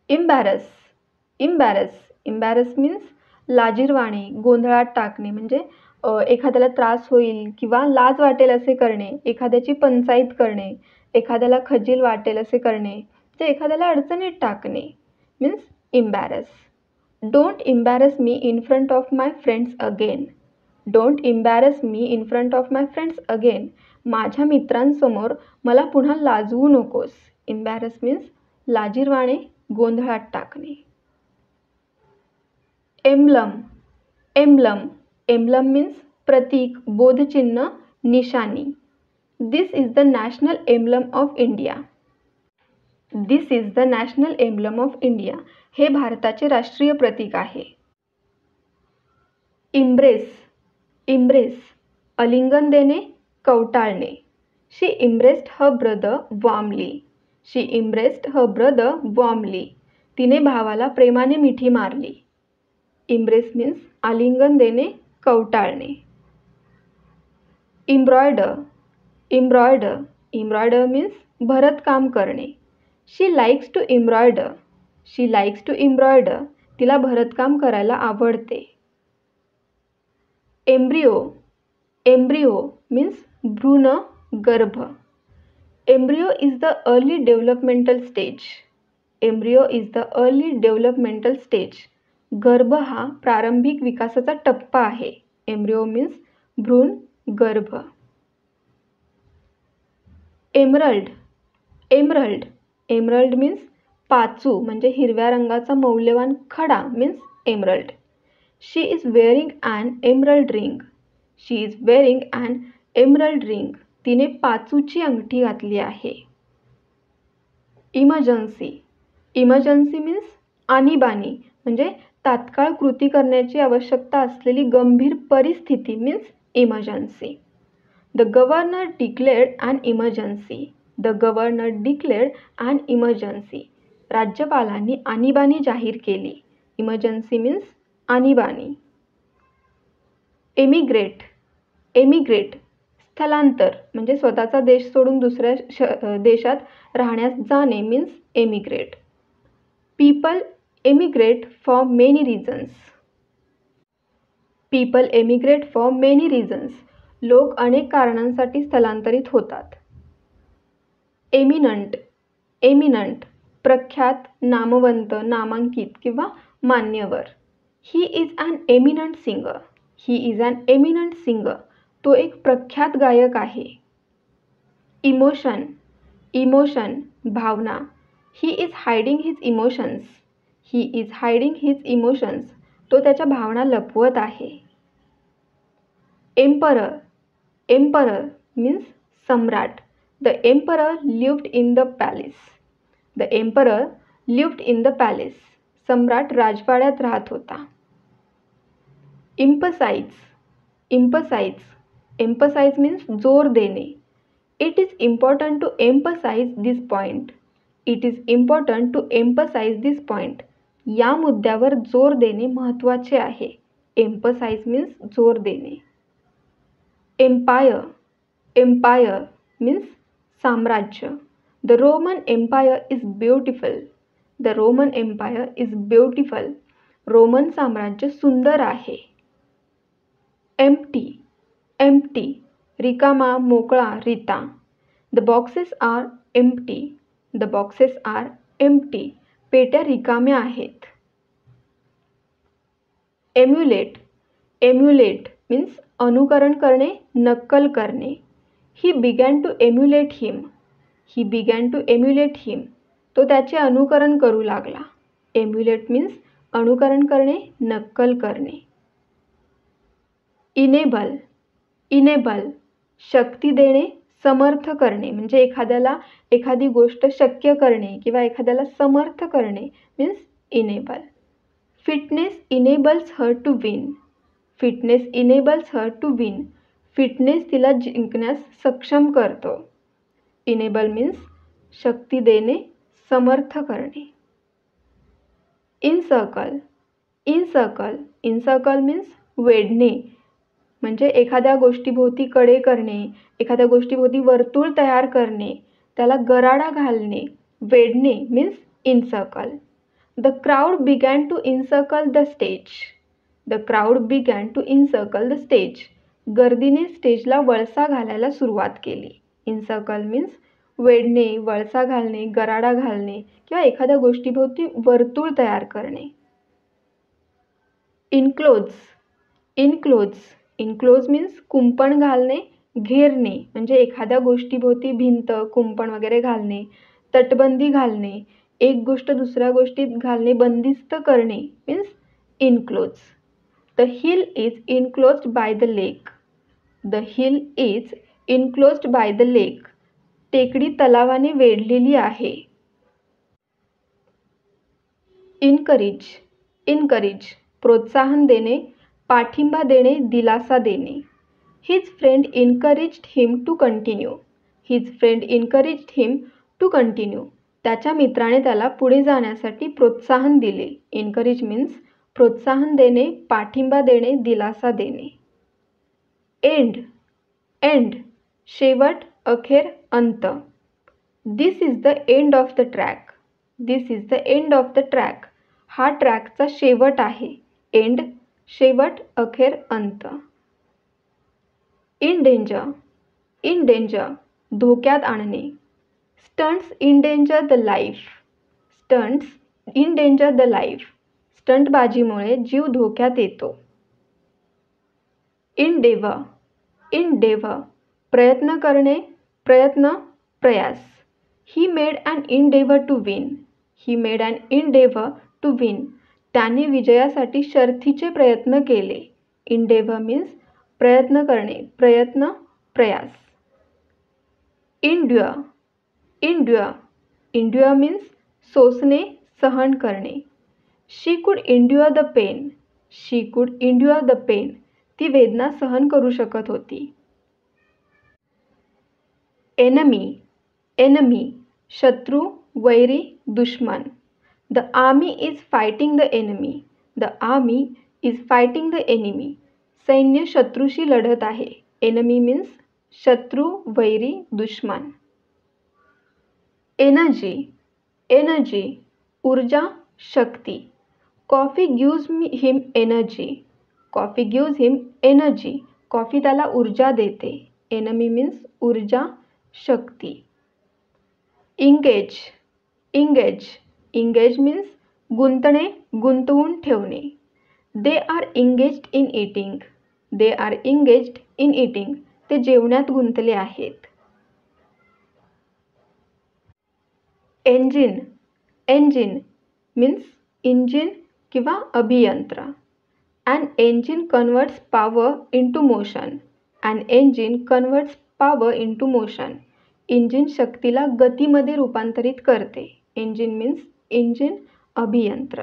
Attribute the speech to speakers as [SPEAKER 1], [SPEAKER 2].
[SPEAKER 1] Embarrass embarrass embarrass means लाजिरवाणे, गोंधळात टाकणे. म्हणजे एखाद्याला त्रास होईल किंवा लाज वाटेल असे करणे, एखाद्याची पंचाईत करणे, एखाद्याला खजील वाटेल असे करणे, जे एखाद्याला अडचणीत टाकणे means embarrass. Don't embarrass me in front of my friends again. Don't embarrass me in front of my friends again. माझ्या मित्रांसमोर मला पुन्हा लाजवू नकोस. इम्बॅरस मीन्स लाजिरवाणे, गोंधळात टाकणे. एम्ब्लम एम्ब्लम एम्ब्लम मीन्स प्रतीक, बोधचिन्ह, निशाणी. This is the national emblem of India. This is the national emblem of India. हे भारताचे राष्ट्रीय प्रतीक आहे. इम्ब्रेस इम्ब्रेस आलिंगन देणे, कवटाळणे. She embraced her brother warmly. She embraced her brother warmly. तिने भावाला प्रेमाने मिठी मारली. इम्ब्रेस मीन्स आलिंगन देणे, कवटाळणे. इम्ब्रॉयडर इम्ब्रॉयडर इम्ब्रॉयडर मीन्स भरतकाम करणे. She likes to embroider. She likes to embroider. तिला भरतकाम करायला आवडते. एम्ब्रिओ एम्ब्रिओ मीन्स भ्रूण, गर्भ. Embryo is the early developmental stage. Embryo is the early developmental stage. गर्भ हा प्रारंभिक विकासाचा टप्पा आहे. एम्ब्रिओ मीन्स भ्रूण, गर्भ. एमरल्ड एमरल्ड एमरल्ड मीन्स पाचू, म्हणजे हिरव्या रंगाचा मौल्यवान खडा means emerald. She is wearing an emerald ring. She is wearing an emerald ring. तिने पाचूची अंगठी घातली आहे. इमर्जन्सी इमर्जन्सी मीन्स आणीबाणी, म्हणजे तात्काळ कृती करण्याची आवश्यकता असलेली गंभीर परिस्थिती means emergency. The governor declared an emergency. The governor declared an emergency. राज्यपालांनी आणीबाणी जाहीर केली. इमर्जन्सी मीन्स आणीबाणी. एमिग्रेट एमिग्रेट स्थलांतर, म्हणजे स्वतःचा देश सोडून दुसऱ्या देशात राहण्यास जाणे means emigrate. People emigrate for many reasons. People emigrate for many reasons. लोक अनेक कारणांसाठी स्थलांतरित होतात. एमिनंट एमिनंट प्रख्यात, नामवंत, नामांकित किंवा मान्यवर. He is an eminent singer. He is an eminent singer. तो एक प्रख्यात गायक आहे. इमोशन इमोशन भावना. He is hiding his emotions. He is hiding his emotions. तो त्याच्या भावना लपवत आहे. एम्परर एम्परर मीन्स सम्राट. The emperor lived in the palace. The emperor lived in the palace. सम्राट राजवाड्यात राहत होता. इम्पसाइज इम्पसाइज एम्पसाइज मीन्स जोर देणे. It is important to emphasise this point. It is important to emphasise this point. या मुद्द्यावर जोर देणे महत्त्वाचे आहे. एम्पसाइज मीन्स जोर देणे. एम्पायर एम्पायर मीन्स साम्राज्य. The Roman empire is beautiful. The Roman empire is beautiful. Roman साम्राज्य सुंदर आहे. एम्प्टी एम्प्टी रिकामा, मोकळा, रिता. The boxes are empty. The boxes are empty. पेट्या रिकाम्या आहेत. एम्युलेट एम्युलेट मीन्स अनुकरण करणे, नक्कल करणे. He began to emulate him. He began to emulate him. तो त्याचे अनुकरण करू लागला. एम्युलेट मीन्स अनुकरण करणे, नक्कल करणे. इनेबल इनेबल शक्ती देणे, समर्थ करणे, म्हणजे एखाद्याला एखादी गोष्ट शक्य करणे किंवा एखाद्याला समर्थ करणे means enable. Fitness enables her to win. Fitness enables her to win. Fitness तिला जिंकण्यास सक्षम करतो. इनेबल मीन्स शक्ती देणे, समर्थ करणे. इनसर्कल इनसर्कल इनसर्कल मीन्स वेढणे, म्हणजे एखाद्या गोष्टीभोवती कडे करणे, एखाद्या गोष्टीभोवती वर्तुळ तयार करणे, त्याला गराडा घालणे. वेढणे means encircle. The crowd began to encircle the stage. The crowd began to encircle the stage. गर्दीने स्टेजला वळसा घालायला सुरुवात केली. Encircle means वेढणे, वळसा घालणे, गराडा घालणे किंवा एखाद्या गोष्टीभोवती वर्तुळ तयार करणे. Enclose. Enclose. Enclose means कुंपण घालणे, घेरणे म्हणजे एखाद्या गोष्टीभोवती भिंत, कुंपण वगैरे घालणे, तटबंदी घालणे, एक गोष्ट दुसऱ्या गोष्टीत घालणे, बंदिस्त करणे means enclose. The hill is enclosed by the lake. The hill is enclosed by the lake. टेकडी तलावाने वेढलेली आहे. Encourage. Encourage. प्रोत्साहन देणे, पाठिंबा देणे, दिलासा देणे. His friend encouraged him to continue. His friend encouraged him to continue. त्याच्या मित्राने त्याला पुढे जाण्यासाठी प्रोत्साहन दिले. Encourage means प्रोत्साहन देणे, पाठिंबा देणे, दिलासा देणे. End. End. शेवट, अखेर, अंत. This is the end of the track. This is the end of the track. हा ट्रॅकचा शेवट आहे. End. शेवट, अखेर, अंत. In danger. In danger. धोक्यात आणणे. Stunts endanger the life. Stunts endanger the life. स्टंटबाजीमुळे जीव धोक्यात येतो. Endeavor. Endeavor. प्रयत्न करणे, प्रयत्न, प्रयास. He made an endeavor to win. He made an endeavor to win. त्याने विजयासाठी शर्थीचे प्रयत्न केले. Endeavor means प्रयत्न करणे, प्रयत्न, प्रयास. Endure. Endure. Endure means सोसणे, सहन करणे. She could endure the pain. She could endure the pain. ती वेदना सहन करू शकत होती. Enemy. Enemy. शत्रू, वैरी, दुश्मन. The army is fighting the enemy. The army is fighting the enemy. सैन्य शत्रूशी लढत आहे. Enemy means शत्रू, वैरी, दुश्मन. Energy. Energy. ऊर्जा, शक्ती. Coffee gives him energy. Coffee gives him energy. Coffee त्याला ऊर्जा देते. Enemy means ऊर्जा, शक्ती. Engage. Engage. Engage means गुंतणे, गुंतवून ठेवणे. They are engaged in eating. They are engaged in eating. ते जेवणात गुंतले आहेत. Engine. Engine means इंजिन किंवा अभियंत्र. An engine converts power into motion. An engine converts power into motion. Engine शक्तीला गतीमध्ये रूपांतरित करते. Engine means engine, अभियंत्र.